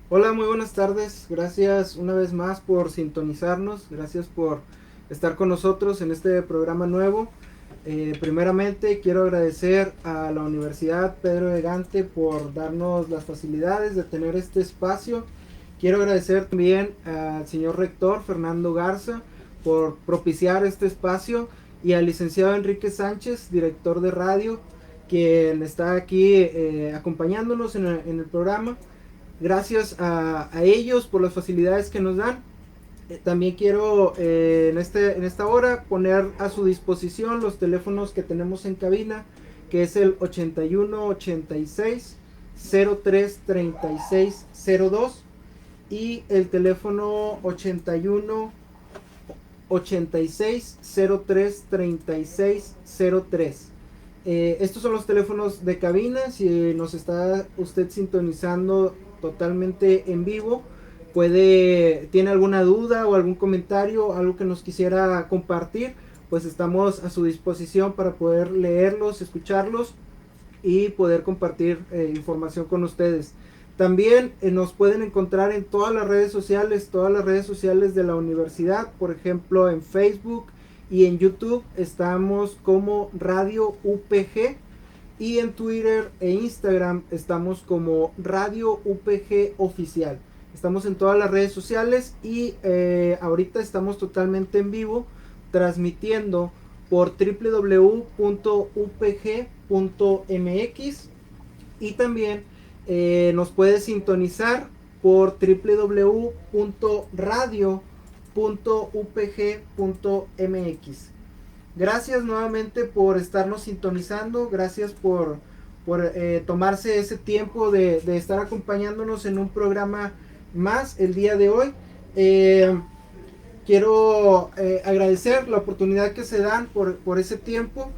Hola, muy buenas tardes. Gracias una vez más por sintonizarnos. Gracias por estar con nosotros en este programa nuevo. Primeramente quiero agradecer a la Universidad Pedro de Gante por darnos las facilidades de tener este espacio. Quiero agradecer también al señor rector Fernando Garza por propiciar este espacio y al licenciado Enrique Sánchez, director de radio, quien está aquí acompañándonos en el programa. Gracias a ellos por las facilidades que nos dan. También quiero en esta hora poner a su disposición los teléfonos que tenemos en cabina, que es el 81 86 03 36 02 y el teléfono 81 86 03 36 03. Estos son los teléfonos de cabina. Si nos está usted sintonizando totalmente en vivo, tiene alguna duda o algún comentario, algo que nos quisiera compartir, pues estamos a su disposición para poder leerlos, escucharlos y poder compartir información con ustedes. También nos pueden encontrar en todas las redes sociales de la universidad, por ejemplo en Facebook y en YouTube estamos como Radio UPG, y en Twitter e Instagram estamos como Radio UPG Oficial. Estamos en todas las redes sociales y ahorita estamos totalmente en vivo transmitiendo por www.upg.mx, y también nos puede sintonizar por www.radio.upg.mx. Gracias nuevamente por estarnos sintonizando, gracias por tomarse ese tiempo de estar acompañándonos en un programa más el día de hoy. Eh, Quiero agradecer la oportunidad que se dan por ese tiempo,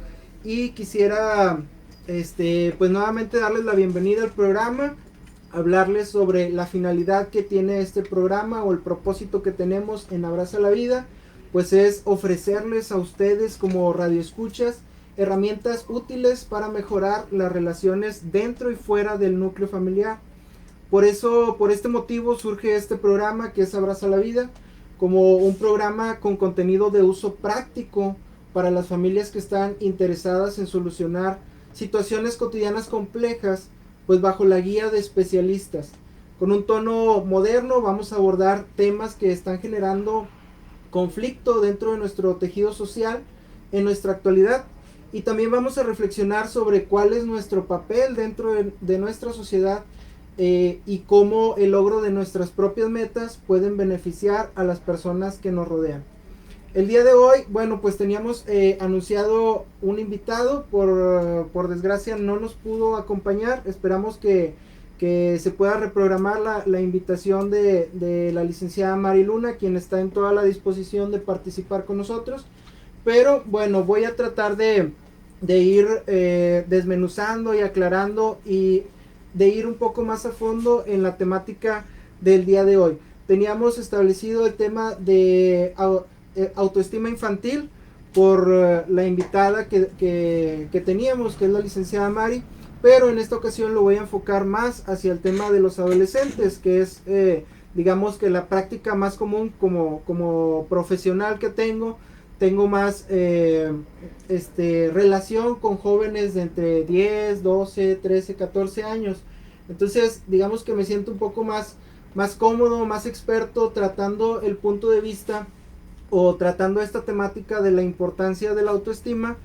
y quisiera pues nuevamente darles la bienvenida al programa, hablarles sobre la finalidad que tiene este programa o el propósito que tenemos en Abraza la Vida, pues es ofrecerles a ustedes como radioescuchas herramientas útiles para mejorar las relaciones dentro y fuera del núcleo familiar. Por eso, por este motivo surge este programa que es Abraza la Vida, como un programa con contenido de uso práctico para las familias que están interesadas en solucionar situaciones cotidianas complejas, pues bajo la guía de especialistas. Con un tono moderno vamos a abordar temas que están generando conflicto dentro de nuestro tejido social en nuestra actualidad, y también vamos a reflexionar sobre cuál es nuestro papel dentro de nuestra sociedad, y cómo el logro de nuestras propias metas pueden beneficiar a las personas que nos rodean. El día de hoy, bueno, pues teníamos anunciado un invitado, por desgracia no nos pudo acompañar. Esperamos que se pueda reprogramar la invitación de la licenciada Mari Luna, quien está en toda la disposición de participar con nosotros. Pero bueno, voy a tratar de ir desmenuzando y aclarando, y de ir un poco más a fondo en la temática del día de hoy. Teníamos establecido el tema de autoestima infantil por la invitada que teníamos, que es la licenciada Mari, pero en esta ocasión lo voy a enfocar más hacia el tema de los adolescentes, que es digamos que la práctica más común como profesional que tengo más relación con jóvenes de entre 10, 12, 13, 14 años. Entonces, digamos que me siento un poco más cómodo, más experto tratando el punto de vista o tratando esta temática de la importancia de la autoestima,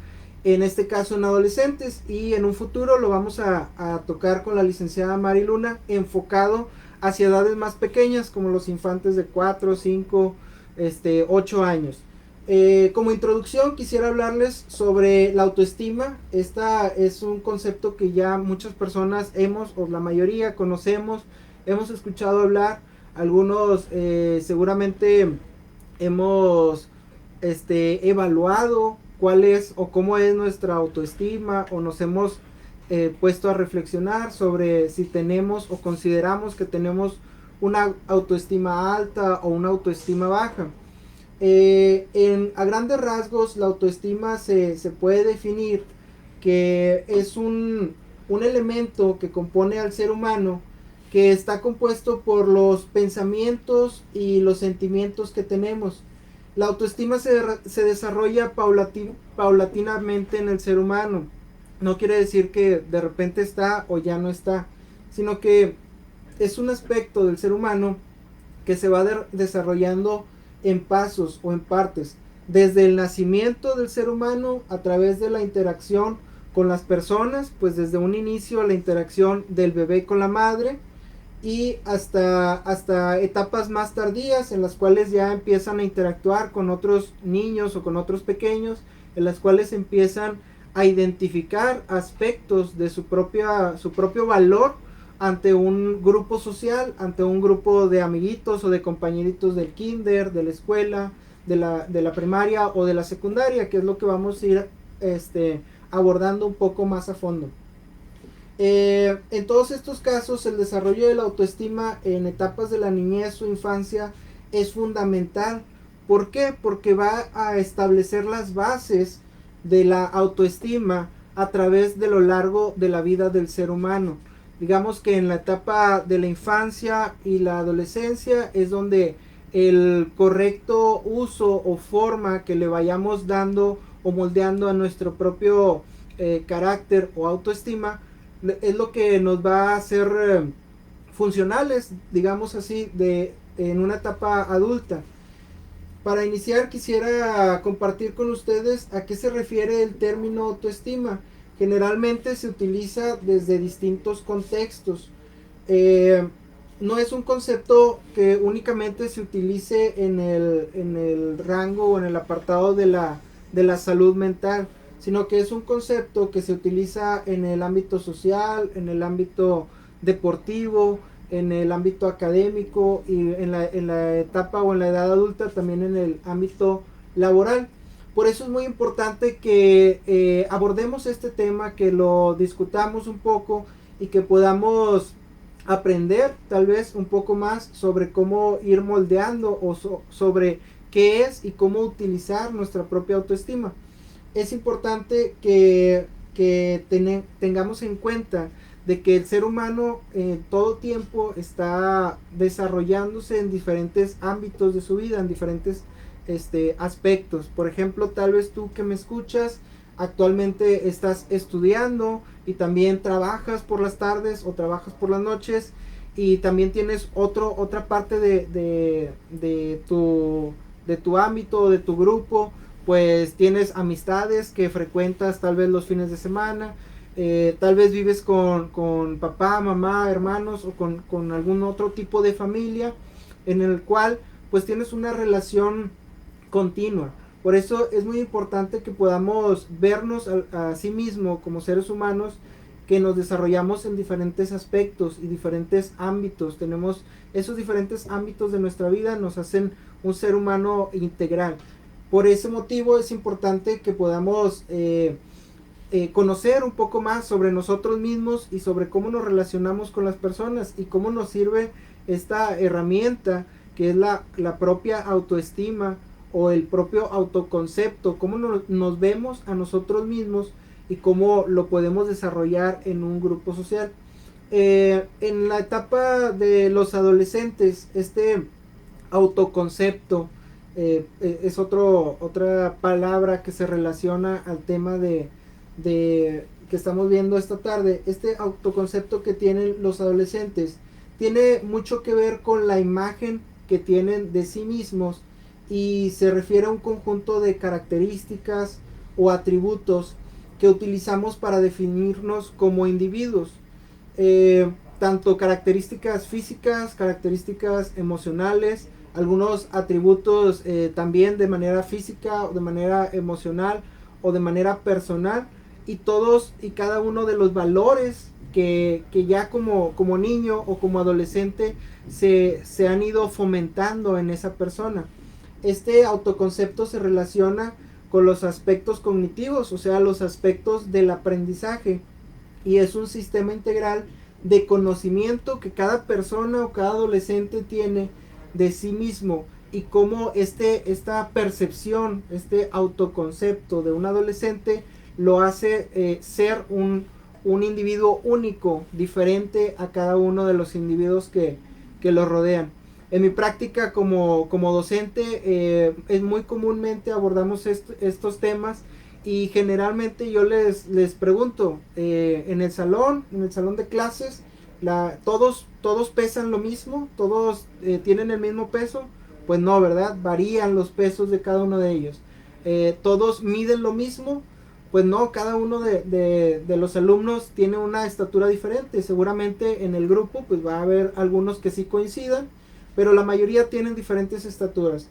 en este caso en adolescentes, y en un futuro lo vamos a tocar con la licenciada Mari Luna, enfocado hacia edades más pequeñas como los infantes de 4, 5, 8 años. Como introducción quisiera hablarles sobre la autoestima. Esta es un concepto que ya muchas personas o la mayoría conocemos, hemos escuchado hablar, algunos seguramente hemos evaluado cuál es o cómo es nuestra autoestima, o nos hemos puesto a reflexionar sobre si tenemos o consideramos que tenemos una autoestima alta o una autoestima baja. A grandes rasgos, la autoestima se puede definir que es un elemento que compone al ser humano, que está compuesto por los pensamientos y los sentimientos que tenemos. La autoestima se desarrolla paulatinamente en el ser humano. No quiere decir que de repente está o ya no está, sino que es un aspecto del ser humano que se va desarrollando en pasos o en partes, desde el nacimiento del ser humano a través de la interacción con las personas, pues desde un inicio la interacción del bebé con la madre y hasta etapas más tardías en las cuales ya empiezan a interactuar con otros niños o con otros pequeños, en las cuales empiezan a identificar aspectos de su propio valor ante un grupo social, ante un grupo de amiguitos o de compañeritos del kinder, de la escuela, de la primaria o de la secundaria, que es lo que vamos a ir abordando un poco más a fondo. En todos estos casos, el desarrollo de la autoestima en etapas de la niñez o infancia es fundamental. ¿Por qué? Porque va a establecer las bases de la autoestima a través de lo largo de la vida del ser humano. Digamos que en la etapa de la infancia y la adolescencia es donde el correcto uso o forma que le vayamos dando o moldeando a nuestro propio carácter o autoestima es lo que nos va a hacer funcionales, digamos así, en una etapa adulta. Para iniciar quisiera compartir con ustedes a qué se refiere el término autoestima. Generalmente se utiliza desde distintos contextos. No es un concepto que únicamente se utilice en el rango o en el apartado de la salud mental, sino que es un concepto que se utiliza en el ámbito social, en el ámbito deportivo, en el ámbito académico y en la etapa o en la edad adulta también en el ámbito laboral. Por eso es muy importante que abordemos este tema, que lo discutamos un poco y que podamos aprender tal vez un poco más sobre cómo ir moldeando o sobre qué es y cómo utilizar nuestra propia autoestima. Es importante que tengamos en cuenta de que el ser humano en todo tiempo está desarrollándose en diferentes ámbitos de su vida, en diferentes aspectos. Por ejemplo, tal vez tú que me escuchas actualmente estás estudiando y también trabajas por las tardes o trabajas por las noches y también tienes otra parte de tu ámbito, de tu grupo, pues tienes amistades que frecuentas tal vez los fines de semana, tal vez vives con papá, mamá, hermanos o con algún otro tipo de familia en el cual pues tienes una relación continua. Por eso es muy importante que podamos vernos a sí mismo como seres humanos que nos desarrollamos en diferentes aspectos y diferentes ámbitos. Tenemos esos diferentes ámbitos de nuestra vida, nos hacen un ser humano integral. Por ese motivo es importante que podamos conocer un poco más sobre nosotros mismos y sobre cómo nos relacionamos con las personas y cómo nos sirve esta herramienta que es la propia autoestima o el propio autoconcepto, cómo nos vemos a nosotros mismos y cómo lo podemos desarrollar en un grupo social. En la etapa de los adolescentes, este autoconcepto es otra palabra que se relaciona al tema de que estamos viendo esta tarde. Este autoconcepto que tienen los adolescentes tiene mucho que ver con la imagen que tienen de sí mismos y se refiere a un conjunto de características o atributos que utilizamos para definirnos como individuos, tanto características físicas, características emocionales, algunos atributos también de manera física o de manera emocional o de manera personal, y todos y cada uno de los valores que ya como niño o como adolescente se han ido fomentando en esa persona. Este autoconcepto se relaciona con los aspectos cognitivos, o sea, los aspectos del aprendizaje, y es un sistema integral de conocimiento que cada persona o cada adolescente tiene de sí mismo, y cómo esta percepción, este autoconcepto de un adolescente lo hace ser un individuo único, diferente a cada uno de los individuos que lo rodean. En mi práctica como docente, es muy comúnmente abordamos estos temas, y generalmente yo les pregunto, en el salón de clases, todos pesan lo mismo, todos tienen el mismo peso. Pues no, ¿verdad? Varían los pesos de cada uno de ellos. Todos miden lo mismo. Pues no, cada uno de los alumnos tiene una estatura diferente. Seguramente en el grupo pues va a haber algunos que sí coincidan, pero la mayoría tienen diferentes estaturas.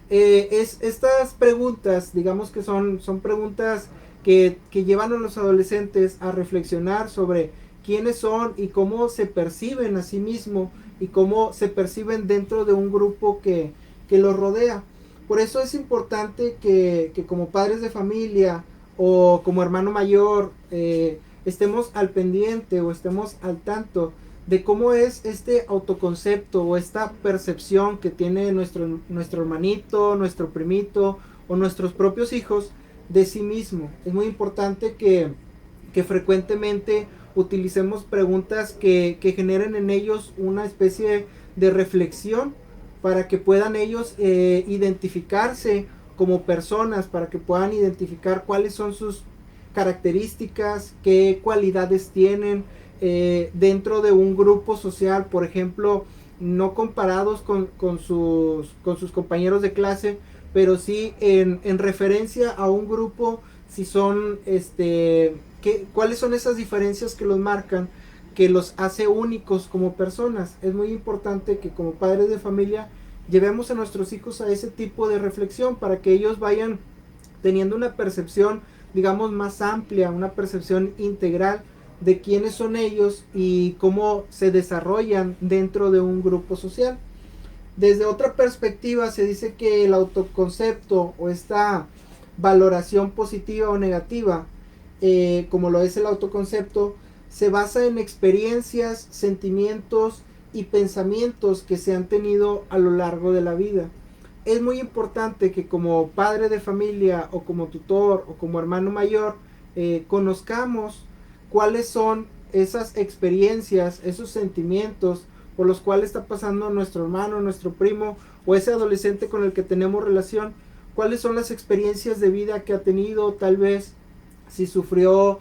Estas preguntas, digamos que son preguntas que llevan a los adolescentes a reflexionar sobre quiénes son y cómo se perciben a sí mismos y cómo se perciben dentro de un grupo que los rodea. Por eso es importante que como padres de familia o como hermano mayor, estemos al pendiente o estemos al tanto de cómo es este autoconcepto o esta percepción que tiene nuestro hermanito, nuestro primito o nuestros propios hijos de sí mismo. Es muy importante que frecuentemente utilicemos preguntas que generen en ellos una especie de reflexión, para que puedan ellos identificarse como personas, para que puedan identificar cuáles son sus características, qué cualidades tienen dentro de un grupo social. Por ejemplo, no comparados con sus compañeros de clase, pero sí en referencia a un grupo, si son cuáles son esas diferencias que los marcan, que los hace únicos como personas. Es muy importante que como padres de familia llevemos a nuestros hijos a ese tipo de reflexión, para que ellos vayan teniendo una percepción, digamos, más amplia, una percepción integral de quiénes son ellos y cómo se desarrollan dentro de un grupo social. Desde otra perspectiva, se dice que el autoconcepto o esta valoración positiva o negativa, como lo es el autoconcepto, se basa en experiencias, sentimientos y pensamientos que se han tenido a lo largo de la vida. Es muy importante que como padre de familia o como tutor o como hermano mayor, conozcamos cuáles son esas experiencias, esos sentimientos por los cuales está pasando nuestro hermano, nuestro primo o ese adolescente con el que tenemos relación. Cuáles son las experiencias de vida que ha tenido, tal vez si sufrió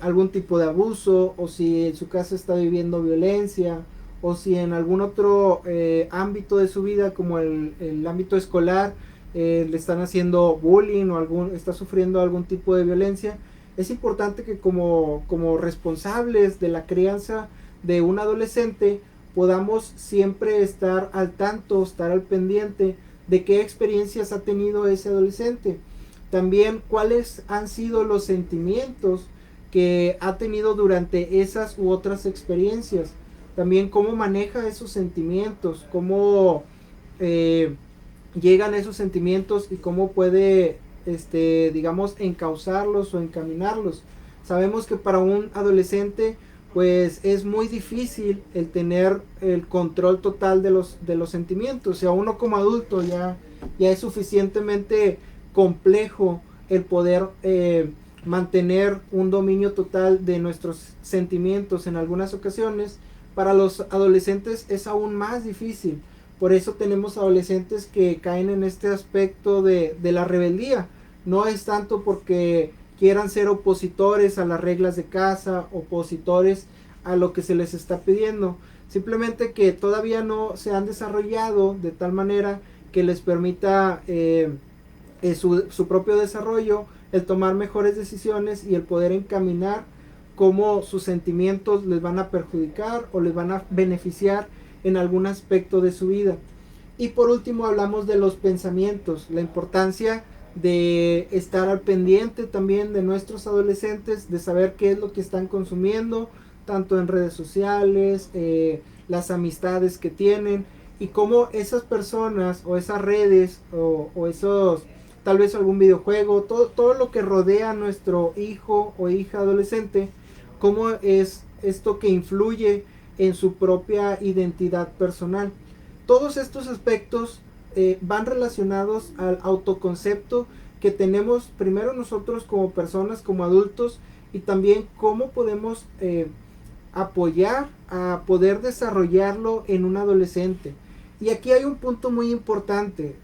algún tipo de abuso, o si en su casa está viviendo violencia, o si en algún otro ámbito de su vida, como el ámbito escolar, le están haciendo bullying o está sufriendo algún tipo de violencia. Es importante que como responsables de la crianza de un adolescente podamos siempre estar al tanto, estar al pendiente de qué experiencias ha tenido ese adolescente. También cuáles han sido los sentimientos que ha tenido durante esas u otras experiencias. También cómo maneja esos sentimientos, cómo llegan esos sentimientos y cómo puede, digamos, encauzarlos o encaminarlos. Sabemos que para un adolescente pues es muy difícil el tener el control total de los sentimientos. O sea, uno como adulto ya es suficientemente complejo el poder mantener un dominio total de nuestros sentimientos en algunas ocasiones. Para los adolescentes es aún más difícil. Por eso tenemos adolescentes que caen en este aspecto de la rebeldía. No es tanto porque quieran ser opositores a las reglas de casa, opositores a lo que se les está pidiendo, simplemente que todavía no se han desarrollado de tal manera que les permita su propio desarrollo, el tomar mejores decisiones y el poder encaminar cómo sus sentimientos les van a perjudicar o les van a beneficiar en algún aspecto de su vida. Y por último hablamos de los pensamientos, la importancia de estar al pendiente también de nuestros adolescentes, de saber qué es lo que están consumiendo, tanto en redes sociales, las amistades que tienen, y cómo esas personas o esas redes o esos, tal vez algún videojuego, todo lo que rodea a nuestro hijo o hija adolescente, cómo es esto que influye en su propia identidad personal. Todos estos aspectos van relacionados al autoconcepto que tenemos primero nosotros como personas, como adultos, y también cómo podemos apoyar a poder desarrollarlo en un adolescente. Y aquí hay un punto muy importante.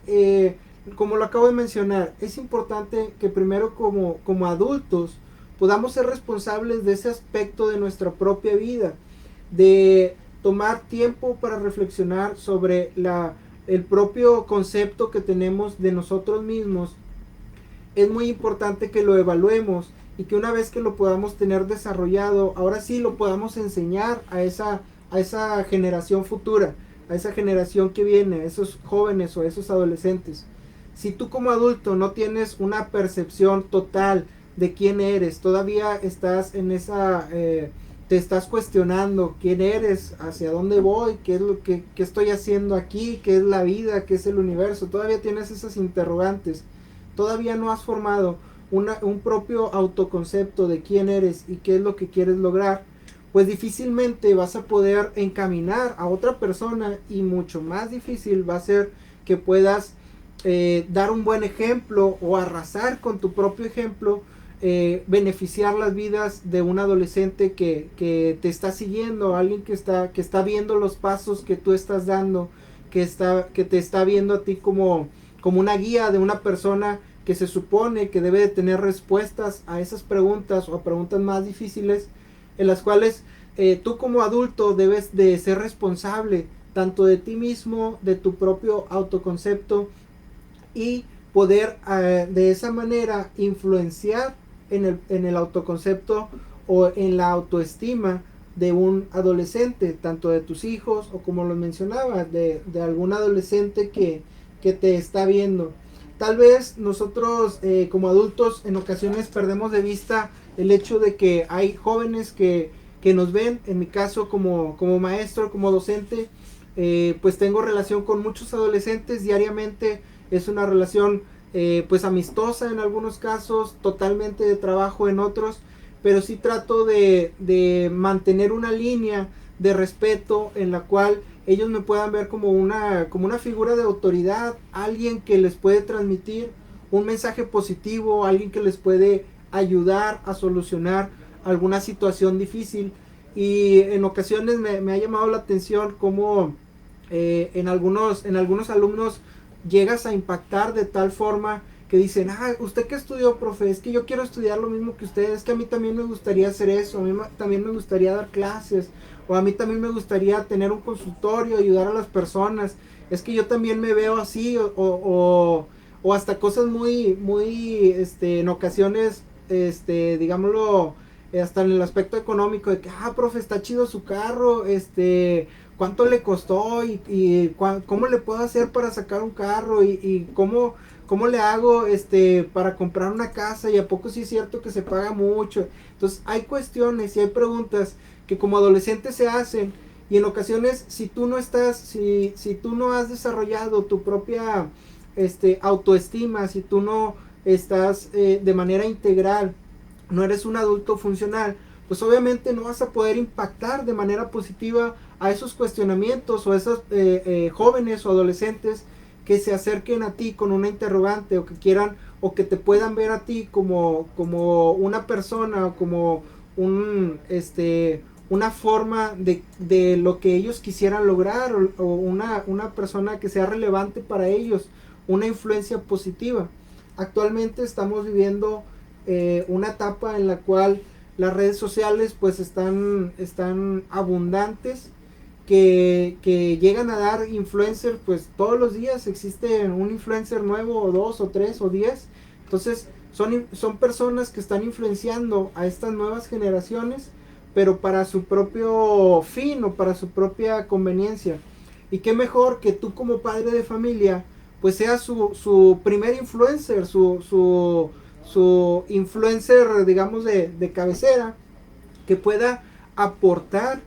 Como lo acabo de mencionar, es importante que primero como adultos podamos ser responsables de ese aspecto de nuestra propia vida, de tomar tiempo para reflexionar sobre el propio concepto que tenemos de nosotros mismos. Es muy importante que lo evaluemos y que una vez que lo podamos tener desarrollado, ahora sí lo podamos enseñar a esa generación futura, a esa generación que viene, a esos jóvenes o a esos adolescentes. Si tú como adulto no tienes una percepción total de quién eres, todavía estás en esa, te estás cuestionando quién eres, hacia dónde voy, qué es lo que estoy haciendo aquí, qué es la vida, qué es el universo, todavía tienes esas interrogantes, todavía no has formado un propio autoconcepto de quién eres y qué es lo que quieres lograr, pues difícilmente vas a poder encaminar a otra persona, y mucho más difícil va a ser que puedas dar un buen ejemplo o arrasar con tu propio ejemplo, beneficiar las vidas de un adolescente que te está siguiendo, alguien que está viendo los pasos que tú estás dando, que te está viendo a ti como una guía de una persona que se supone que debe de tener respuestas a esas preguntas o a preguntas más difíciles, en las cuales tú como adulto debes de ser responsable tanto de ti mismo, de tu propio autoconcepto, y poder de esa manera influenciar en el autoconcepto o en la autoestima de un adolescente, tanto de tus hijos o, como lo mencionaba, de algún adolescente que te está viendo. Tal vez nosotros como adultos en ocasiones perdemos de vista el hecho de que hay jóvenes que nos ven. En mi caso como maestro, como docente, pues tengo relación con muchos adolescentes diariamente. Es una relación pues amistosa en algunos casos, totalmente de trabajo en otros, pero sí trato de mantener una línea de respeto en la cual ellos me puedan ver como una figura de autoridad, alguien que les puede transmitir un mensaje positivo, alguien que les puede ayudar a solucionar alguna situación difícil. Y en ocasiones me ha llamado la atención cómo en algunos alumnos llegas a impactar de tal forma que dicen: ¿usted qué estudió, profe? Es que yo quiero estudiar lo mismo que usted, es que a mí también me gustaría hacer eso, a mí también me gustaría dar clases, o a mí también me gustaría tener un consultorio, ayudar a las personas, es que yo también me veo así, o hasta cosas muy, en ocasiones, digámoslo, hasta en el aspecto económico, de que, profe, está chido su carro, cuánto le costó y cómo le puedo hacer para sacar un carro y cómo le hago para comprar una casa, y a poco sí es cierto que se paga mucho. Entonces hay cuestiones y hay preguntas que como adolescentes se hacen, y en ocasiones si tú no has desarrollado tu propia autoestima, si tú no estás de manera integral, no eres un adulto funcional, pues obviamente no vas a poder impactar de manera positiva a esos cuestionamientos o a esos jóvenes o adolescentes que se acerquen a ti con una interrogante, o que quieran o que te puedan ver a ti como una persona, o como una forma de lo que ellos quisieran lograr, o una persona que sea relevante para ellos, una influencia positiva. Actualmente estamos viviendo una etapa en la cual las redes sociales pues están abundantes, que llegan a dar influencers, pues todos los días existe un influencer nuevo, o dos, o tres, o 10. Entonces son personas que están influenciando a estas nuevas generaciones, pero para su propio fin o para su propia conveniencia. Y qué mejor que tú como padre de familia pues seas su primer influencer, su influencer, digamos, de cabecera, que pueda aportar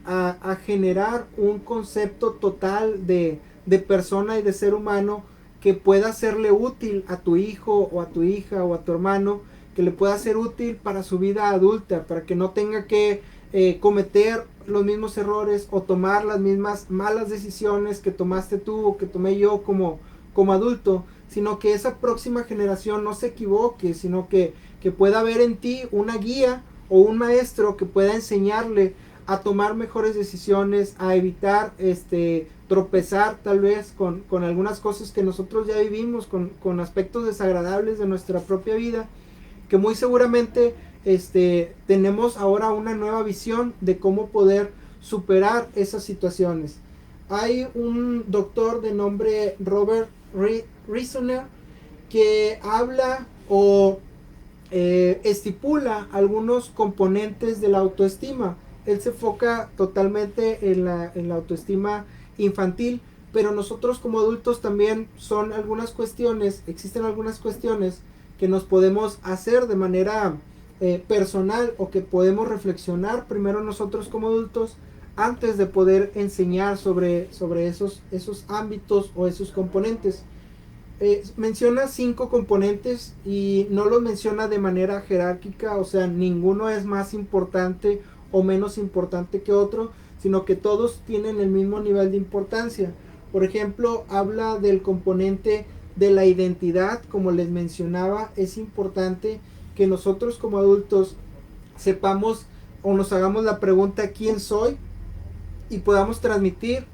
a generar un concepto total de persona y de ser humano, que pueda serle útil a tu hijo o a tu hija o a tu hermano, que le pueda ser útil para su vida adulta, para que no tenga que cometer los mismos errores o tomar las mismas malas decisiones que tomaste tú o que tomé yo como adulto, sino que esa próxima generación no se equivoque, sino que pueda ver en ti una guía o un maestro que pueda enseñarle a tomar mejores decisiones, a evitar tropezar tal vez con algunas cosas que nosotros ya vivimos, con aspectos desagradables de nuestra propia vida, que muy seguramente tenemos ahora una nueva visión de cómo poder superar esas situaciones. Hay un doctor de nombre Robert Reasoner que habla o estipula algunos componentes de la autoestima. Él se enfoca totalmente en la autoestima infantil, pero nosotros como adultos también existen algunas cuestiones que nos podemos hacer de manera personal, o que podemos reflexionar primero nosotros como adultos antes de poder enseñar sobre esos ámbitos o esos componentes. Menciona 5 componentes y no los menciona de manera jerárquica, o sea, ninguno es más importante o menos importante que otro, sino que todos tienen el mismo nivel de importancia. Por ejemplo, habla del componente de la identidad. Como les mencionaba, es importante que nosotros como adultos sepamos o nos hagamos la pregunta ¿quién soy? Y podamos transmitir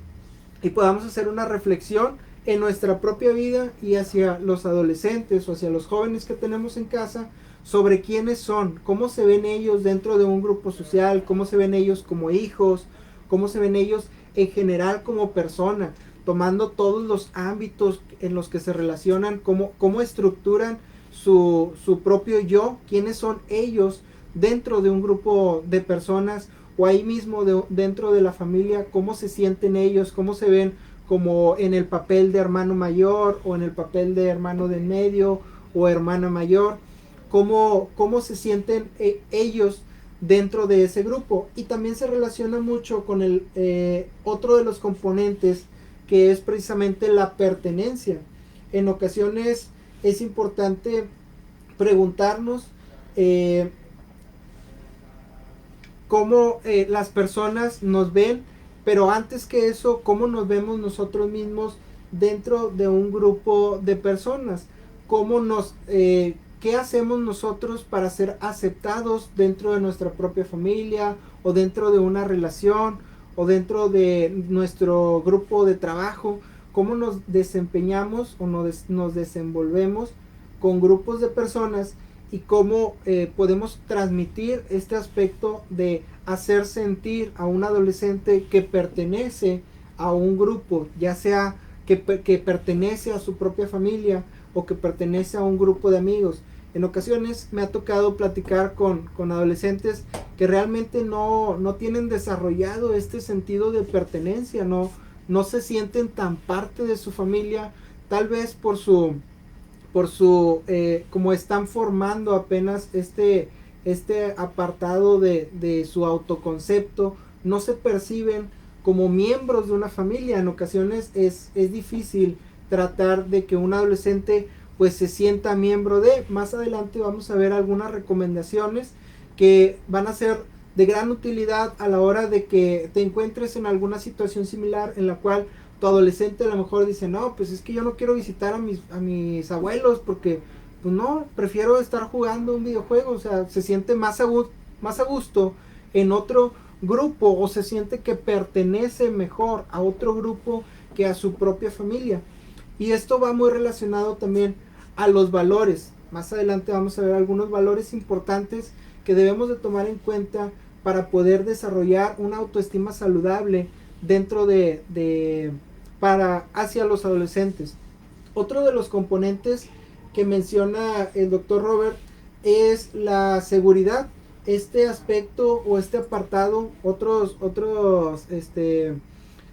y podamos hacer una reflexión en nuestra propia vida y hacia los adolescentes o hacia los jóvenes que tenemos en casa sobre quiénes son, cómo se ven ellos dentro de un grupo social, cómo se ven ellos como hijos, cómo se ven ellos en general como persona, tomando todos los ámbitos en los que se relacionan, cómo estructuran su propio yo, quiénes son ellos dentro de un grupo de personas o ahí mismo dentro de la familia, cómo se sienten ellos, cómo se ven como en el papel de hermano mayor o en el papel de hermano de medio o hermana mayor, cómo se sienten ellos dentro de ese grupo. Y también se relaciona mucho con el otro de los componentes, que es precisamente la pertenencia. En ocasiones es importante preguntarnos cómo las personas nos ven, pero antes que eso, cómo nos vemos nosotros mismos dentro de un grupo de personas, qué hacemos nosotros para ser aceptados dentro de nuestra propia familia o dentro de una relación o dentro de nuestro grupo de trabajo, cómo nos desempeñamos o nos desenvolvemos con grupos de personas y cómo podemos transmitir este aspecto de hacer sentir a un adolescente que pertenece a un grupo, ya sea que pertenece a su propia familia o que pertenece a un grupo de amigos. En ocasiones me ha tocado platicar con adolescentes que realmente no tienen desarrollado este sentido de pertenencia, no se sienten tan parte de su familia, tal vez por su como están formando apenas este apartado de su autoconcepto, no se perciben como miembros de una familia. En ocasiones es difícil tratar de que un adolescente pues se sienta miembro de. Más adelante vamos a ver algunas recomendaciones que van a ser de gran utilidad a la hora de que te encuentres en alguna situación similar en la cual tu adolescente a lo mejor dice, no, pues es que yo no quiero visitar a mis abuelos porque, pues no, prefiero estar jugando un videojuego. O sea, se siente más a gusto en otro grupo, o se siente que pertenece mejor a otro grupo que a su propia familia. Y esto va muy relacionado también a los valores. Más adelante vamos a ver algunos valores importantes que debemos de tomar en cuenta para poder desarrollar una autoestima saludable dentro hacia los adolescentes. Otro de los componentes que menciona el doctor Robert es la seguridad. Este aspecto o este apartado, otros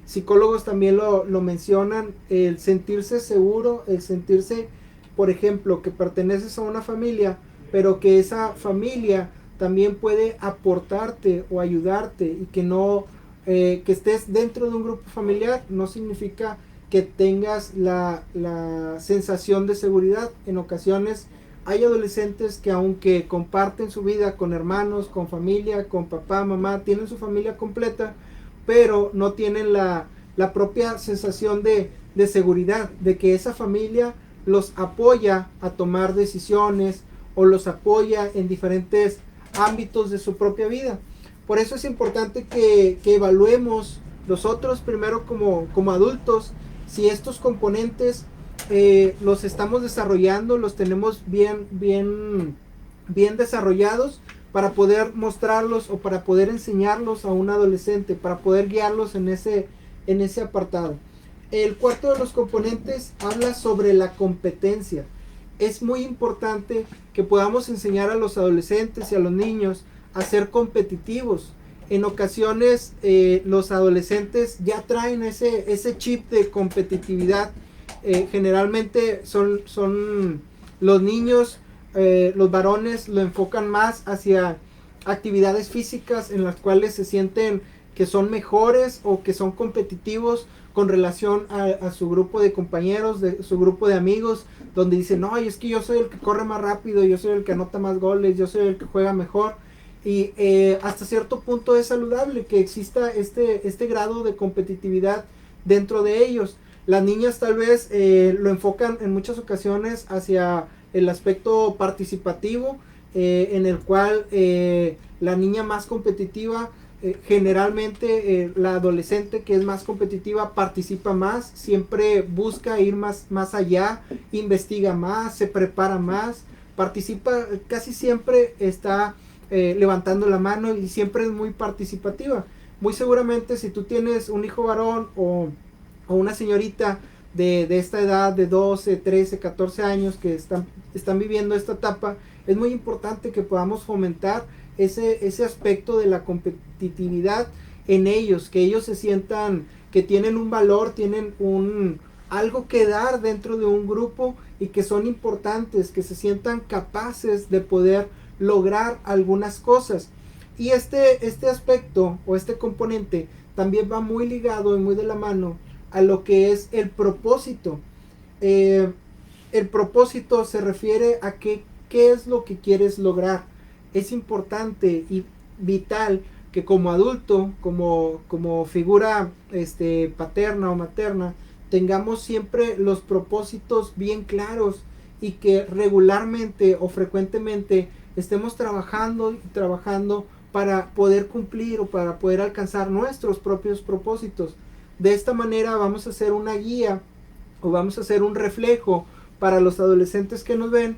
psicólogos también lo mencionan, el sentirse seguro, el sentirse, por ejemplo, que perteneces a una familia, pero que esa familia también puede aportarte o ayudarte, y que no que estés dentro de un grupo familiar no significa que tengas la sensación de seguridad. En ocasiones hay adolescentes que, aunque comparten su vida con hermanos, con familia, con papá, mamá, tienen su familia completa, pero no tienen la propia sensación de seguridad, de que esa familia los apoya a tomar decisiones o los apoya en diferentes ámbitos de su propia vida. Por eso es importante que evaluemos nosotros primero como adultos si estos componentes los estamos desarrollando, los tenemos bien desarrollados para poder mostrarlos o para poder enseñarlos a un adolescente, para poder guiarlos en ese apartado. El cuarto de los componentes habla sobre la competencia. Es muy importante que podamos enseñar a los adolescentes y a los niños a ser competitivos. En ocasiones los adolescentes ya traen ese chip de competitividad. Generalmente son los niños, los varones lo enfocan más hacia actividades físicas en las cuales se sienten que son mejores o que son competitivos con relación a su grupo de compañeros, de su grupo de amigos, donde dicen, no, es que yo soy el que corre más rápido, yo soy el que anota más goles, yo soy el que juega mejor. Y hasta cierto punto es saludable que exista este grado de competitividad dentro de ellos. Las niñas tal vez lo enfocan en muchas ocasiones hacia el aspecto participativo, en el cual la niña más competitiva, generalmente la adolescente que es más competitiva participa más, siempre busca ir más allá, investiga más, se prepara más, participa, casi siempre está levantando la mano y siempre es muy participativa. Muy seguramente si tú tienes un hijo varón o una señorita de esta edad de 12, 13, 14 años que están viviendo esta etapa, es muy importante que podamos fomentar ese aspecto de la competitividad en ellos, que ellos se sientan que tienen un valor, tienen algo que dar dentro de un grupo y que son importantes, que se sientan capaces de poder lograr algunas cosas. Y este aspecto o este componente también va muy ligado y muy de la mano a lo que es el propósito. El propósito se refiere a qué es lo que quieres lograr. Es importante y vital que como adulto, como figura paterna o materna, tengamos siempre los propósitos bien claros y que regularmente o frecuentemente estemos trabajando para poder cumplir o para poder alcanzar nuestros propios propósitos. De esta manera vamos a hacer una guía o vamos a hacer un reflejo para los adolescentes que nos ven,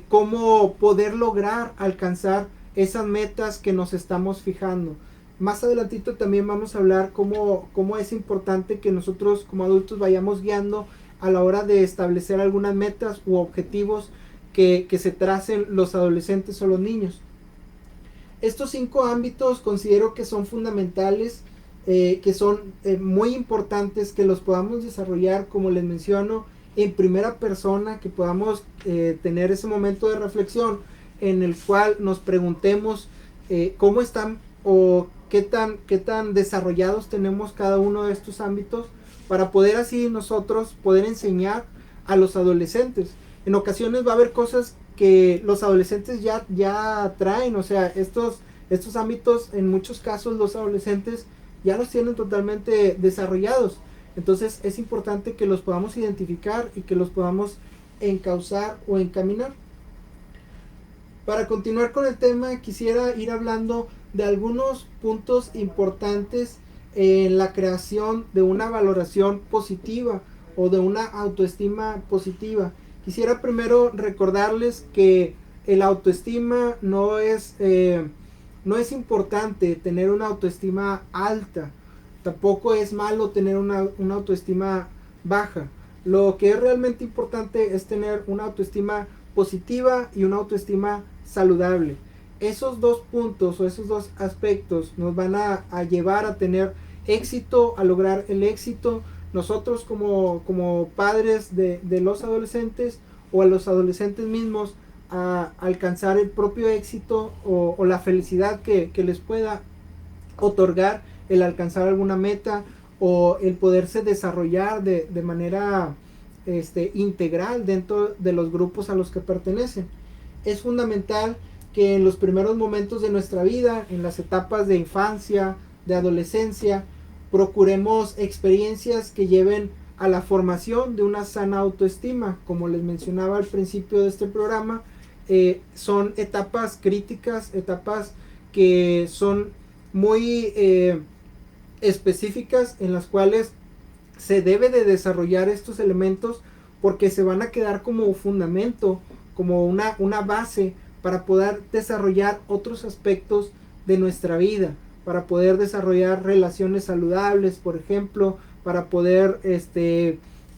cómo poder lograr alcanzar esas metas que nos estamos fijando. Más adelantito también vamos a hablar cómo es importante que nosotros como adultos vayamos guiando a la hora de establecer algunas metas u objetivos que se tracen los adolescentes o los niños. Estos 5 ámbitos considero que son fundamentales, que son muy importantes que los podamos desarrollar, como les menciono, en primera persona, que podamos tener ese momento de reflexión en el cual nos preguntemos cómo están o qué tan desarrollados tenemos cada uno de estos ámbitos para poder así nosotros poder enseñar a los adolescentes. En ocasiones va a haber cosas que los adolescentes ya traen, o sea, estos ámbitos en muchos casos los adolescentes ya los tienen totalmente desarrollados. Entonces es importante que los podamos identificar y que los podamos encauzar o encaminar. Para continuar con el tema, quisiera ir hablando de algunos puntos importantes en la creación de una valoración positiva o de una autoestima positiva. Quisiera primero recordarles que el autoestima no es importante tener una autoestima alta, tampoco es malo tener una autoestima baja. Lo que es realmente importante es tener una autoestima positiva y una autoestima saludable. Esos dos puntos o esos dos aspectos nos van a llevar a tener éxito, a lograr el éxito. Nosotros como padres de los adolescentes o a los adolescentes mismos, a alcanzar el propio éxito o la felicidad que les pueda otorgar el alcanzar alguna meta o el poderse desarrollar de manera integral dentro de los grupos a los que pertenecen. Es fundamental que en los primeros momentos de nuestra vida, en las etapas de infancia, de adolescencia, procuremos experiencias que lleven a la formación de una sana autoestima. Como les mencionaba al principio de este programa, son etapas críticas, etapas que son muy específicas, en las cuales se debe de desarrollar estos elementos, porque se van a quedar como fundamento, como una base para poder desarrollar otros aspectos de nuestra vida, para poder desarrollar relaciones saludables, por ejemplo, para poder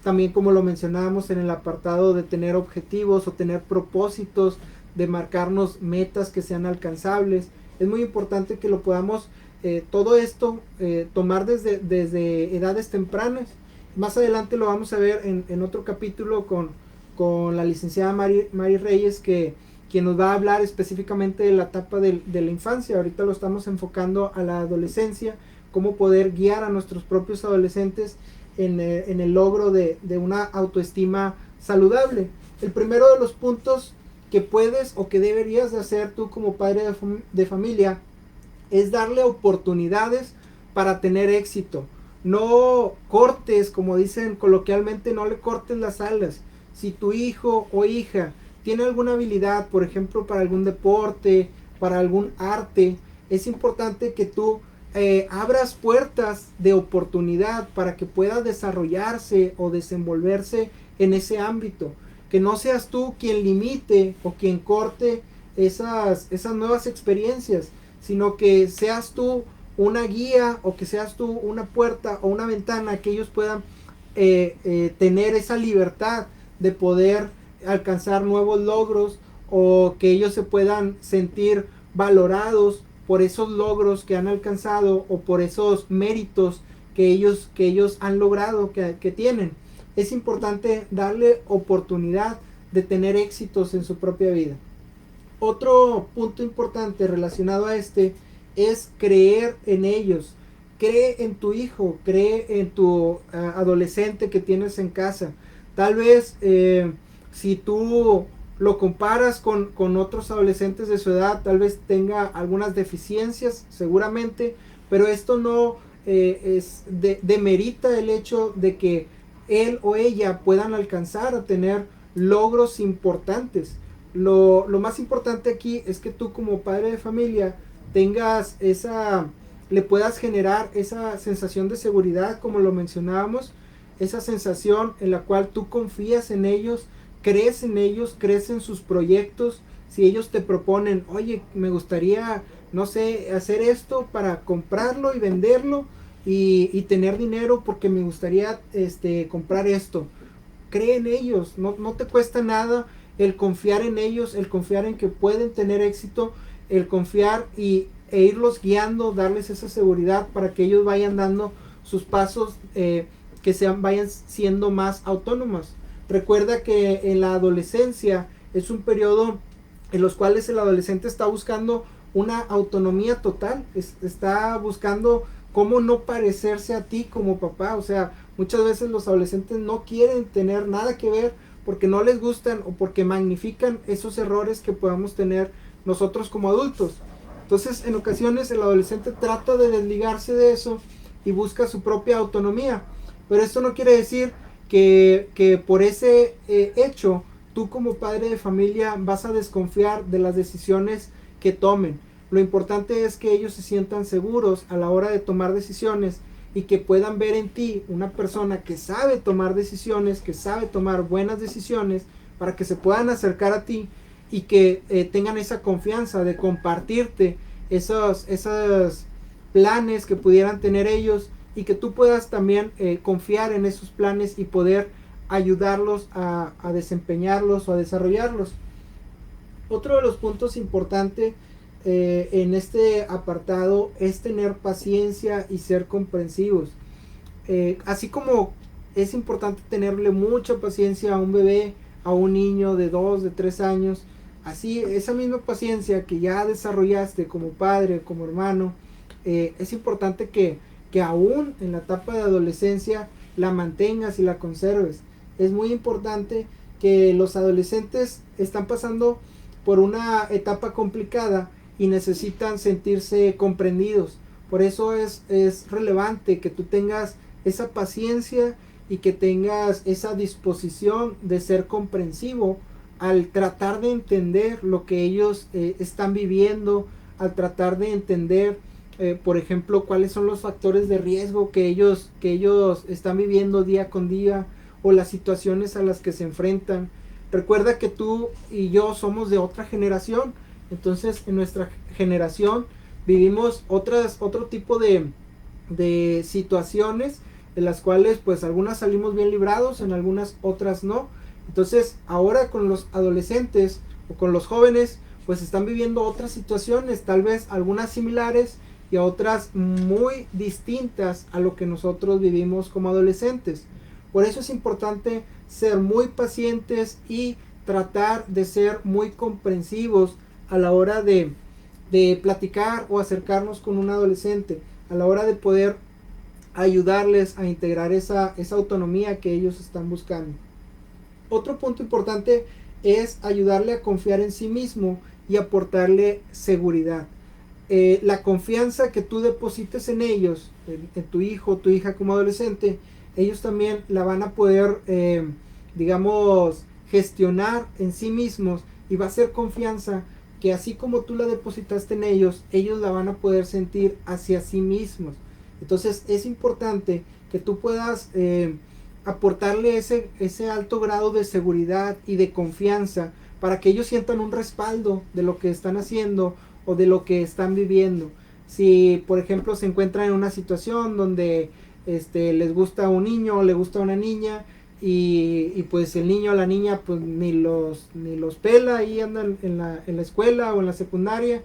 también, como lo mencionábamos en el apartado de tener objetivos o tener propósitos, de marcarnos metas que sean alcanzables. Es muy importante que lo podamos todo esto tomar desde edades tempranas. Más adelante lo vamos a ver en otro capítulo con la licenciada Mari Reyes, quien nos va a hablar específicamente de la etapa de la infancia. Ahorita lo estamos enfocando a la adolescencia, cómo poder guiar a nuestros propios adolescentes en el logro de una autoestima saludable. El primero de los puntos que puedes o que deberías de hacer tú como padre de familia es darle oportunidades para tener éxito. No cortes, como dicen coloquialmente, no le cortes las alas. Si tu hijo o hija tiene alguna habilidad, por ejemplo, para algún deporte, para algún arte, es importante que tú abras puertas de oportunidad para que pueda desarrollarse o desenvolverse en ese ámbito. Que no seas tú quien limite o quien corte esas nuevas experiencias, sino que seas tú una guía, o que seas tú una puerta o una ventana que ellos puedan tener esa libertad de poder alcanzar nuevos logros, o que ellos se puedan sentir valorados por esos logros que han alcanzado o por esos méritos que ellos han logrado, que tienen. Es importante darle oportunidad de tener éxitos en su propia vida. Otro punto importante relacionado a es creer en ellos. Cree en tu hijo, cree en tu adolescente que tienes en casa. Tal vez si tú lo comparas con otros adolescentes de su edad, tal vez tenga algunas deficiencias, seguramente, pero esto no demerita el hecho de que él o ella puedan alcanzar a tener logros importantes. Lo más importante aquí es que tú, como padre de familia, tengas le puedas generar esa sensación de seguridad, como lo mencionábamos, esa sensación en la cual tú confías en ellos, crees en sus proyectos. Si ellos te proponen, oye, me gustaría, no sé, hacer esto para comprarlo y venderlo y tener dinero porque me gustaría comprar esto. Cree en ellos, no te cuesta nada el confiar en ellos, el confiar en que pueden tener éxito, el confiar e irlos guiando, darles esa seguridad para que ellos vayan dando sus pasos, vayan siendo más autónomos. Recuerda que en la adolescencia es un periodo en los cuales el adolescente está buscando una autonomía total, está buscando cómo no parecerse a ti como papá. O sea, muchas veces los adolescentes no quieren tener nada que ver porque no les gustan o porque magnifican esos errores que podamos tener nosotros como adultos. Entonces, en ocasiones el adolescente trata de desligarse de eso y busca su propia autonomía. Pero esto no quiere decir que por ese hecho, tú como padre de familia vas a desconfiar de las decisiones que tomen. Lo importante es que ellos se sientan seguros a la hora de tomar decisiones y que puedan ver en ti una persona que sabe tomar decisiones, que sabe tomar buenas decisiones, para que se puedan acercar a ti y que tengan esa confianza de compartirte esos planes que pudieran tener ellos, y que tú puedas también confiar en esos planes y poder ayudarlos a desempeñarlos o a desarrollarlos. Otro de los puntos importantes en este apartado es tener paciencia y ser comprensivos. Así como es importante tenerle mucha paciencia a un bebé, a un niño de 2, de 3 años, así esa misma paciencia que ya desarrollaste como padre, como hermano, es importante que aún en la etapa de adolescencia la mantengas y la conserves. Es muy importante que los adolescentes están pasando por una etapa complicada y necesitan sentirse comprendidos. Por eso es relevante que tú tengas esa paciencia y que tengas esa disposición de ser comprensivo al tratar de entender lo que ellos están viviendo, al tratar de entender, por ejemplo, cuáles son los factores de riesgo que ellos están viviendo día con día, o las situaciones a las que se enfrentan. Recuerda que tú y yo somos de otra generación, entonces en nuestra generación vivimos otro tipo de situaciones, en las cuales pues algunas salimos bien librados, en algunas otras no. Entonces ahora con los adolescentes o con los jóvenes pues están viviendo otras situaciones, tal vez algunas similares y otras muy distintas a lo que nosotros vivimos como adolescentes. Por eso es importante ser muy pacientes y tratar de ser muy comprensivos a la hora de platicar o acercarnos con un adolescente, a la hora de poder ayudarles a integrar esa autonomía que ellos están buscando. Otro punto importante es ayudarle a confiar en sí mismo y aportarle seguridad. La confianza que tú deposites en ellos, en tu hijo o tu hija como adolescente, ellos también la van a poder, digamos, gestionar en sí mismos, y va a ser confianza que así como tú la depositaste en ellos, ellos la van a poder sentir hacia sí mismos. Entonces es importante que tú puedas aportarle ese alto grado de seguridad y de confianza para que ellos sientan un respaldo de lo que están haciendo o de lo que están viviendo. Si por ejemplo se encuentran en una situación donde les gusta un niño o le gusta una niña, y pues el niño o la niña pues ni los pela, ahí andan en la escuela o en la secundaria,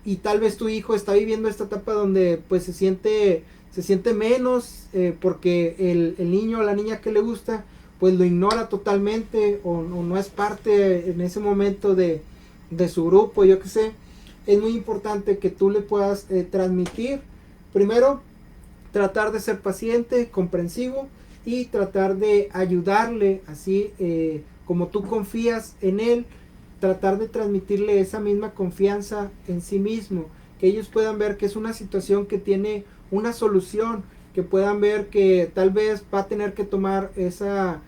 y tal vez tu hijo está viviendo esta etapa donde pues se siente menos, porque el niño o la niña que le gusta pues lo ignora totalmente, o no es parte en ese momento de su grupo, yo que sé. Es muy importante que tú le puedas transmitir, primero, tratar de ser paciente, comprensivo, y tratar de ayudarle así, como tú confías en él, tratar de transmitirle esa misma confianza en sí mismo, que ellos puedan ver que es una situación que tiene una solución, que puedan ver que tal vez va a tener que tomar esa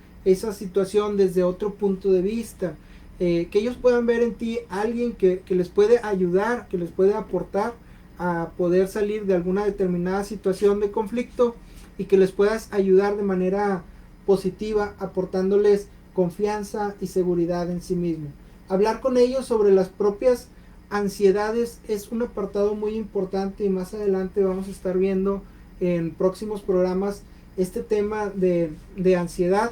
situación desde otro punto de vista, que ellos puedan ver en ti alguien que les puede ayudar, que les puede aportar a poder salir de alguna determinada situación de conflicto, y que les puedas ayudar de manera positiva, aportándoles confianza y seguridad en sí mismo. Hablar con ellos sobre las propias ansiedades es un apartado muy importante, y más adelante vamos a estar viendo en próximos programas este tema de ansiedad,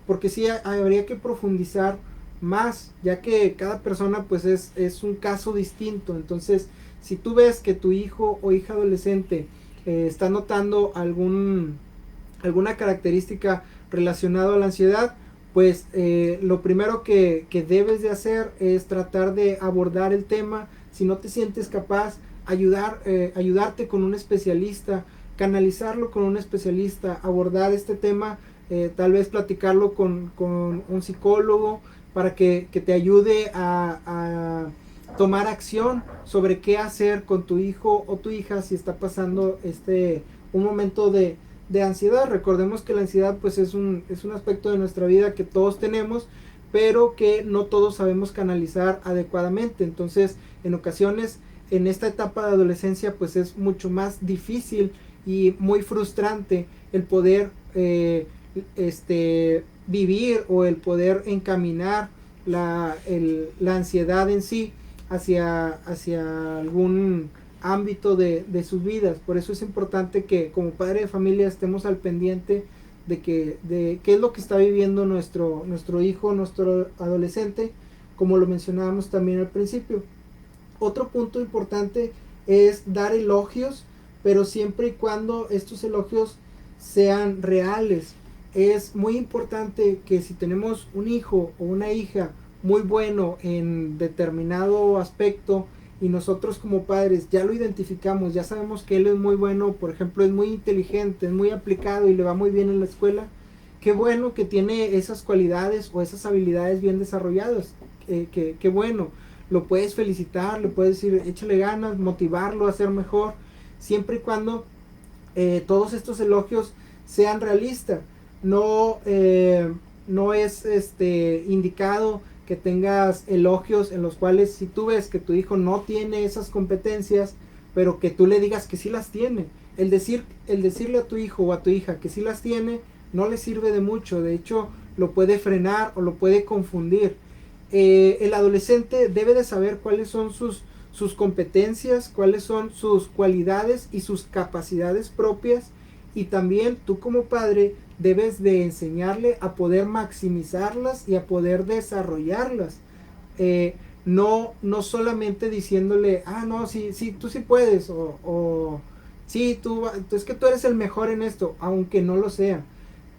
porque sí habría que profundizar más, ya que cada persona pues es un caso distinto. Entonces, si tú ves que tu hijo o hija adolescente está notando alguna característica relacionada a la ansiedad, pues lo primero que debes de hacer es tratar de abordar el tema. Si no te sientes capaz, ayudarte con un especialista, canalizarlo con un especialista, abordar este tema, tal vez platicarlo con un psicólogo para que te ayude a tomar acción sobre qué hacer con tu hijo o tu hija si está pasando un momento de ansiedad. Recordemos que la ansiedad pues es un aspecto de nuestra vida que todos tenemos, pero que no todos sabemos canalizar adecuadamente. Entonces, en ocasiones, en esta etapa de adolescencia pues es mucho más difícil y muy frustrante el poder vivir, o el poder encaminar la ansiedad en sí hacia algún ámbito de sus vidas. Por eso es importante que como padre de familia estemos al pendiente de qué es lo que está viviendo nuestro hijo, nuestro adolescente, como lo mencionábamos también al principio. Otro punto importante es dar elogios, pero siempre y cuando estos elogios sean reales. Es muy importante que si tenemos un hijo o una hija muy bueno en determinado aspecto, y nosotros como padres ya lo identificamos, ya sabemos que él es muy bueno, por ejemplo, es muy inteligente, es muy aplicado y le va muy bien en la escuela, qué bueno que tiene esas cualidades o esas habilidades bien desarrolladas, qué bueno, lo puedes felicitar, le puedes decir échale ganas, motivarlo a ser mejor, siempre y cuando todos estos elogios sean realistas. No, no es indicado que tengas elogios en los cuales si tú ves que tu hijo no tiene esas competencias, pero que tú le digas que sí las tiene. El decirle a tu hijo o a tu hija que sí las tiene no le sirve de mucho. De hecho, lo puede frenar o lo puede confundir. El adolescente debe de saber cuáles son sus competencias, cuáles son sus cualidades y sus capacidades propias, y también tú como padre debes de enseñarle a poder maximizarlas y a poder desarrollarlas. No solamente diciéndole, no, sí, sí, tú sí puedes, o sí, es que tú eres el mejor en esto, aunque no lo sea.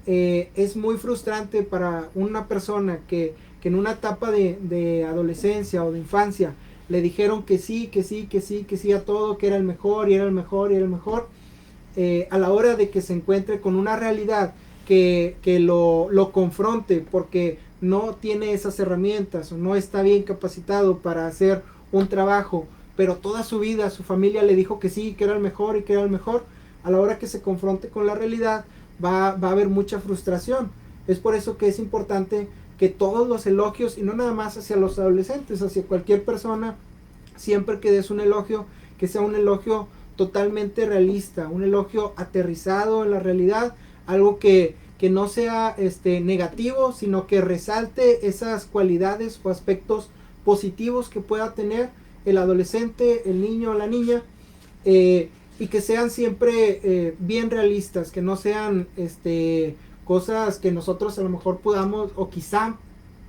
Es muy frustrante para una persona que en una etapa de adolescencia o de infancia le dijeron que sí, que sí, que sí, que sí a todo, que era el mejor y era el mejor y era el mejor. A la hora de que se encuentre con una realidad que lo confronte porque no tiene esas herramientas o no está bien capacitado para hacer un trabajo, pero toda su vida su familia le dijo que sí, que era el mejor y que era el mejor, a la hora que se confronte con la realidad va a haber mucha frustración. Es por eso que es importante que todos los elogios, y no nada más hacia los adolescentes, hacia cualquier persona, siempre que des un elogio, que sea un elogio totalmente realista, un elogio aterrizado en la realidad, algo que no sea negativo, sino que resalte esas cualidades o aspectos positivos que pueda tener el adolescente, el niño o la niña, y que sean siempre bien realistas, que no sean cosas que nosotros a lo mejor podamos o quizá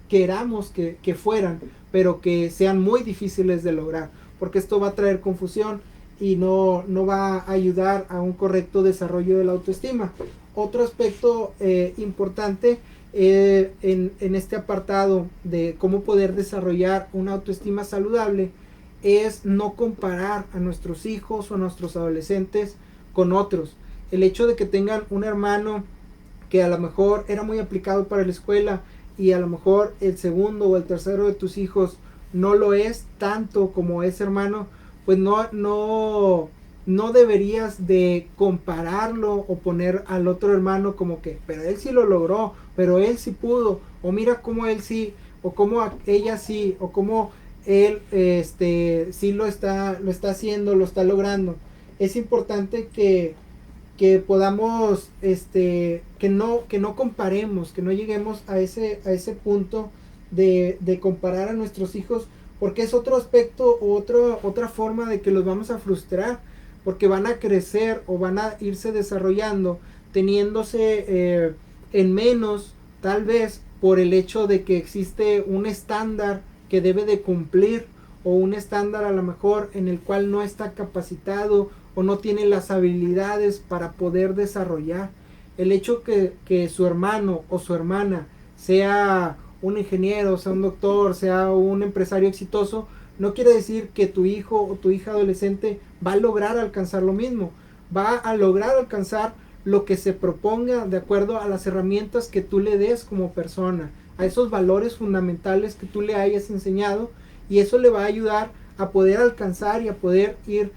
queramos que fueran, pero que sean muy difíciles de lograr, porque esto va a traer confusión y no va a ayudar a un correcto desarrollo de la autoestima. Otro aspecto importante en este apartado de cómo poder desarrollar una autoestima saludable es no comparar a nuestros hijos o a nuestros adolescentes con otros. El hecho de que tengan un hermano que a lo mejor era muy aplicado para la escuela y a lo mejor el segundo o el tercero de tus hijos no lo es tanto como ese hermano, pues no deberías de compararlo o poner al otro hermano como que, pero él sí lo logró, pero él sí pudo, o mira cómo él sí, o cómo ella sí, o cómo él sí lo está haciendo, lo está logrando. Es importante que podamos que no comparemos, que no lleguemos a ese punto de comparar a nuestros hijos, porque es otro aspecto o otra forma de que los vamos a frustrar, porque van a crecer o van a irse desarrollando teniéndose en menos, tal vez por el hecho de que existe un estándar que debe de cumplir, o un estándar a lo mejor en el cual no está capacitado o no tiene las habilidades para poder desarrollar. El hecho que su hermano o su hermana sea un ingeniero, sea un doctor, sea un empresario exitoso, no quiere decir que tu hijo o tu hija adolescente va a lograr alcanzar lo mismo. Va a lograr alcanzar lo que se proponga de acuerdo a las herramientas que tú le des como persona, a esos valores fundamentales que tú le hayas enseñado, y eso le va a ayudar a poder alcanzar y a poder ir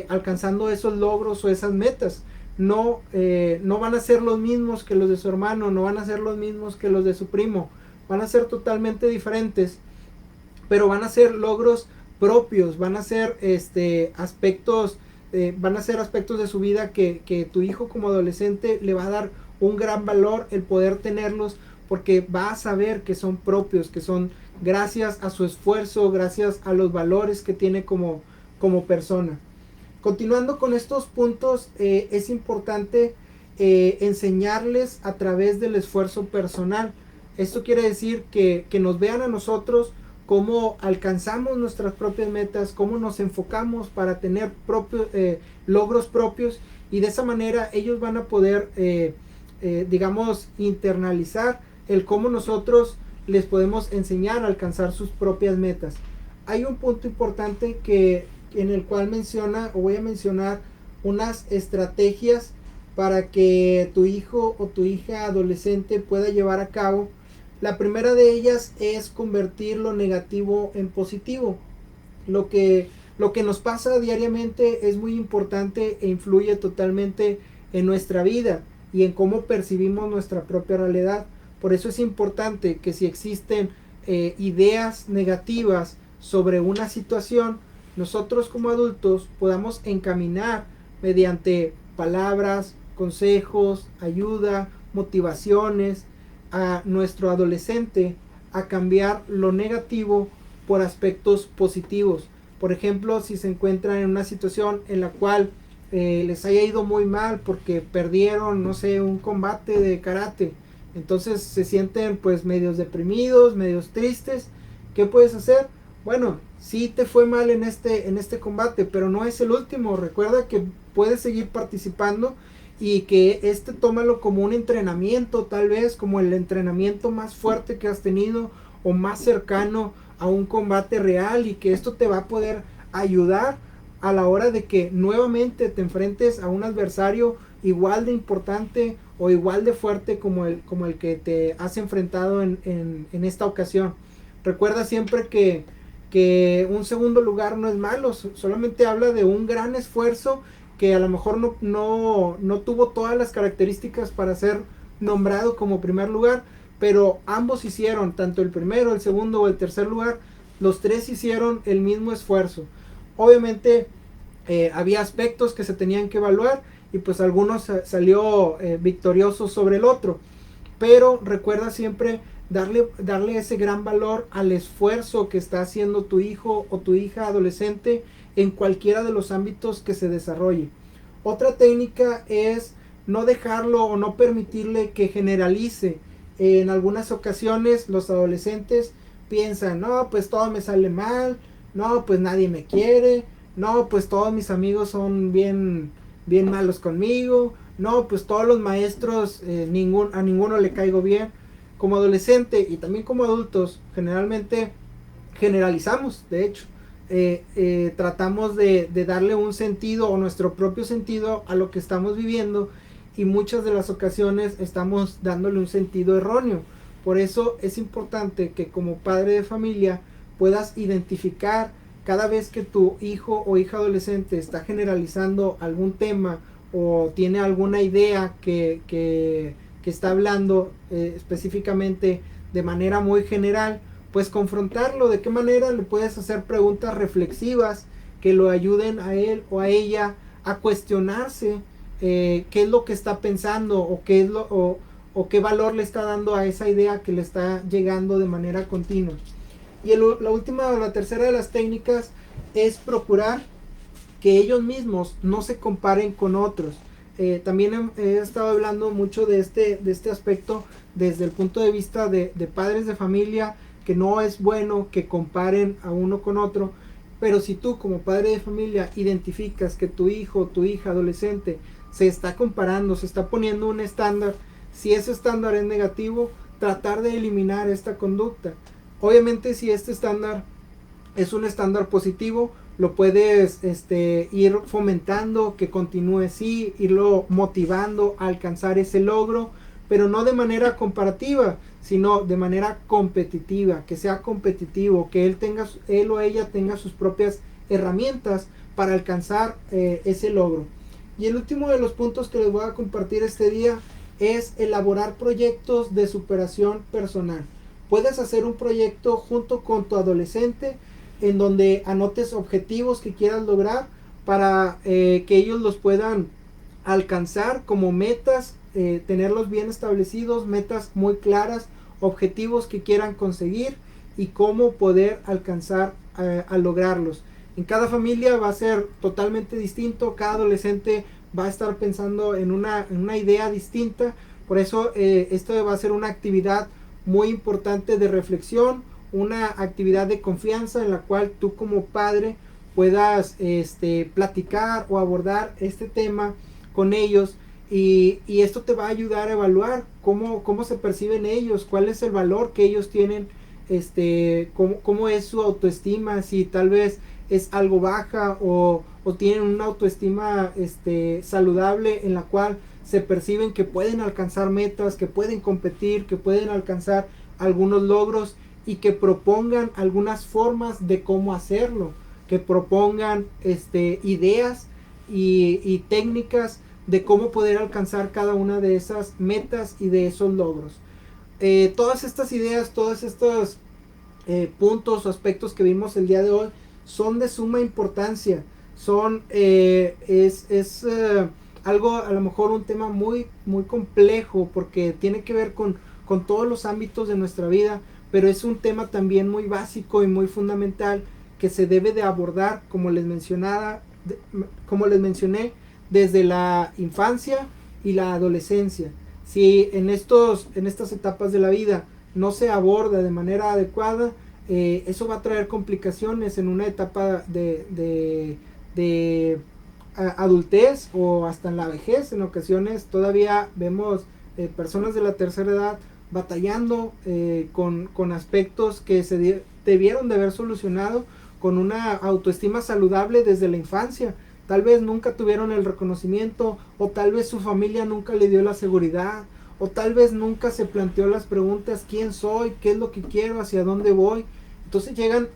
alcanzando esos logros o esas metas. No van a ser los mismos que los de su hermano, no van a ser los mismos que los de su primo, van a ser totalmente diferentes, pero van a ser logros propios, van a ser aspectos de su vida que tu hijo como adolescente le va a dar un gran valor el poder tenerlos, porque va a saber que son propios, que son gracias a su esfuerzo, gracias a los valores que tiene como persona. Continuando con estos puntos, es importante enseñarles a través del esfuerzo personal. Esto quiere decir que nos vean a nosotros cómo alcanzamos nuestras propias metas, cómo nos enfocamos para tener logros propios, y de esa manera ellos van a poder, digamos, internalizar el cómo nosotros les podemos enseñar a alcanzar sus propias metas. Hay un punto importante en el cual voy a mencionar unas estrategias para que tu hijo o tu hija adolescente pueda llevar a cabo. La primera de ellas es convertir lo negativo en positivo. Lo que nos pasa diariamente es muy importante e influye totalmente en nuestra vida. y en cómo percibimos nuestra propia realidad. Por eso es importante que si existen ideas negativas sobre una situación, nosotros como adultos podamos encaminar mediante palabras, consejos, ayuda, motivaciones a nuestro adolescente a cambiar lo negativo por aspectos positivos. Por ejemplo, si se encuentran en una situación en la cual les haya ido muy mal porque perdieron, no sé, un combate de karate, entonces se sienten pues medios deprimidos, medios tristes. ¿Qué puedes hacer? Bueno, sí te fue mal en este combate, pero no es el último. Recuerda que puedes seguir participando y que tómalo como un entrenamiento, tal vez como el entrenamiento más fuerte que has tenido o más cercano a un combate real, y que esto te va a poder ayudar a la hora de que nuevamente te enfrentes a un adversario igual de importante o igual de fuerte como el que te has enfrentado en esta ocasión. Recuerda siempre que un segundo lugar no es malo, solamente habla de un gran esfuerzo que a lo mejor no tuvo todas las características para ser nombrado como primer lugar, pero ambos hicieron, tanto el primero, el segundo o el tercer lugar, los tres hicieron el mismo esfuerzo. Obviamente había aspectos que se tenían que evaluar y pues algunos salió victorioso sobre el otro, pero recuerda siempre darle ese gran valor al esfuerzo que está haciendo tu hijo o tu hija adolescente en cualquiera de los ámbitos que se desarrolle. Otra técnica es no dejarlo o no permitirle que generalice. En algunas ocasiones los adolescentes piensan, no, pues todo me sale mal, no, pues nadie me quiere, no, pues todos mis amigos son bien malos conmigo, no, pues todos los maestros, a ninguno le caigo bien. Como adolescente y también como adultos, generalmente generalizamos, de hecho. Tratamos de darle un sentido o nuestro propio sentido a lo que estamos viviendo, y muchas de las ocasiones estamos dándole un sentido erróneo. Por eso es importante que como padre de familia puedas identificar cada vez que tu hijo o hija adolescente está generalizando algún tema o tiene alguna idea que está hablando específicamente de manera muy general, pues confrontarlo. De qué manera le puedes hacer preguntas reflexivas que lo ayuden a él o a ella a cuestionarse qué es lo que está pensando o qué valor le está dando a esa idea que le está llegando de manera continua. Y la última o la tercera de las técnicas es procurar que ellos mismos no se comparen con otros. También he estado hablando mucho de este aspecto desde el punto de vista de padres de familia, que no es bueno que comparen a uno con otro, pero si tú como padre de familia identificas que tu hijo o tu hija adolescente se está comparando, se está poniendo un estándar, si ese estándar es negativo, tratar de eliminar esta conducta. Obviamente si este estándar es un estándar positivo, lo puedes ir fomentando que continúe así, irlo motivando a alcanzar ese logro, pero no de manera comparativa, sino de manera competitiva, que sea competitivo, que él o ella tenga sus propias herramientas para alcanzar ese logro. Y el último de los puntos que les voy a compartir este día es elaborar proyectos de superación personal. Puedes hacer un proyecto junto con tu adolescente en donde anotes objetivos que quieras lograr para que ellos los puedan alcanzar como metas, tenerlos bien establecidos, metas muy claras, objetivos que quieran conseguir y cómo poder alcanzar a lograrlos. En cada familia va a ser totalmente distinto, cada adolescente va a estar pensando en una idea distinta, por eso esto va a ser una actividad muy importante de reflexión, una actividad de confianza en la cual tú como padre puedas platicar o abordar este tema con ellos, y esto te va a ayudar a evaluar cómo se perciben ellos, cuál es el valor que ellos tienen, cómo es su autoestima, si tal vez es algo baja o tienen una autoestima saludable en la cual se perciben que pueden alcanzar metas, que pueden competir, que pueden alcanzar algunos logros, y que propongan algunas formas de cómo hacerlo, que propongan ideas y técnicas de cómo poder alcanzar cada una de esas metas y de esos logros. Todas estas ideas, todos estos puntos o aspectos que vimos el día de hoy son de suma importancia. Es algo, a lo mejor un tema muy, muy complejo, porque tiene que ver con todos los ámbitos de nuestra vida, pero es un tema también muy básico y muy fundamental que se debe de abordar, como les mencioné, desde la infancia y la adolescencia. Si en estas etapas de la vida no se aborda de manera adecuada, eso va a traer complicaciones en una etapa de adultez o hasta en la vejez. En ocasiones todavía vemos personas de la tercera edad batallando con aspectos que debieron de haber solucionado con una autoestima saludable desde la infancia. Tal vez nunca tuvieron el reconocimiento, o tal vez su familia nunca le dio la seguridad, o tal vez nunca se planteó las preguntas: ¿quién soy? ¿Qué es lo que quiero? ¿Hacia dónde voy? Entonces llegan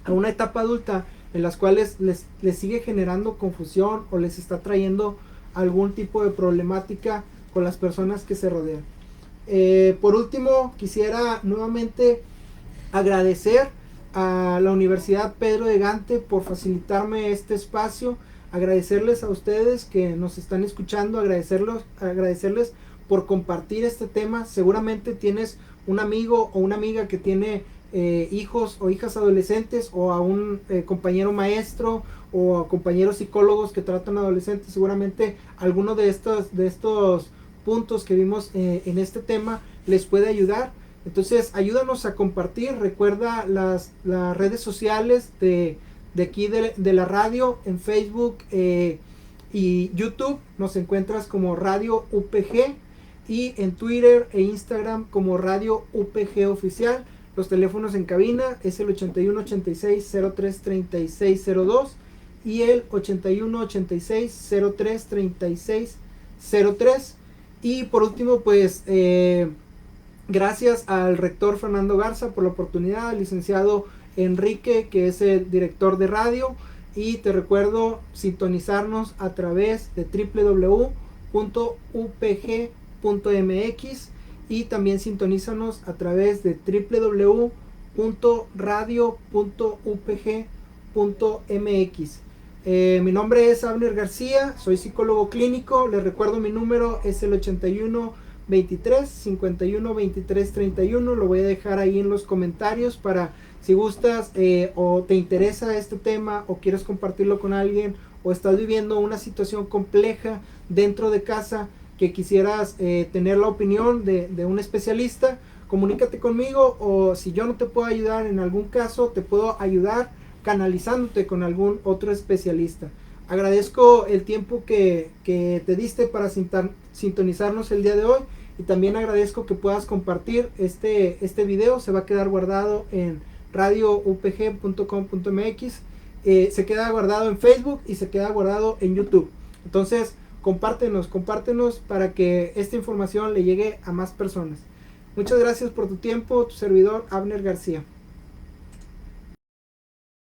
a una etapa adulta en las cuales les sigue generando confusión o les está trayendo algún tipo de problemática con las personas que se rodean. Por último, quisiera nuevamente agradecer a la Universidad Pedro de Gante por facilitarme este espacio, agradecerles a ustedes que nos están escuchando, agradecerles por compartir este tema. Seguramente tienes un amigo o una amiga que tiene hijos o hijas adolescentes, o a un compañero maestro o a compañeros psicólogos que tratan adolescentes. Seguramente alguno de estos puntos que vimos en este tema les puede ayudar. Entonces ayúdanos a compartir. Recuerda las redes sociales de aquí de la radio. En Facebook y YouTube nos encuentras como Radio UPG, y en Twitter e Instagram como Radio UPG Oficial. Los teléfonos en cabina es el 81 86 03 36 02 y el 81 86 03 36 03. Y por último, pues gracias al rector Fernando Garza por la oportunidad, al licenciado Enrique, que es el director de radio, y te recuerdo sintonizarnos a través de www.upg.mx, y también sintonízanos a través de www.radio.upg.mx. Mi nombre es Abner García, soy psicólogo clínico. Les recuerdo, mi número es el 81 23 51 23 31. Lo voy a dejar ahí en los comentarios para si gustas o te interesa este tema o quieres compartirlo con alguien, o estás viviendo una situación compleja dentro de casa que quisieras tener la opinión de un especialista. Comunícate conmigo, o si yo no te puedo ayudar en algún caso, te puedo ayudar canalizándote con algún otro especialista. Agradezco el tiempo que te diste para sintonizarnos el día de hoy, y también agradezco que puedas compartir este video. Se va a quedar guardado en radioupg.com.mx, se queda guardado en Facebook y se queda guardado en YouTube. Entonces compártenos para que esta información le llegue a más personas. Muchas gracias por tu tiempo. Tu servidor, Abner García.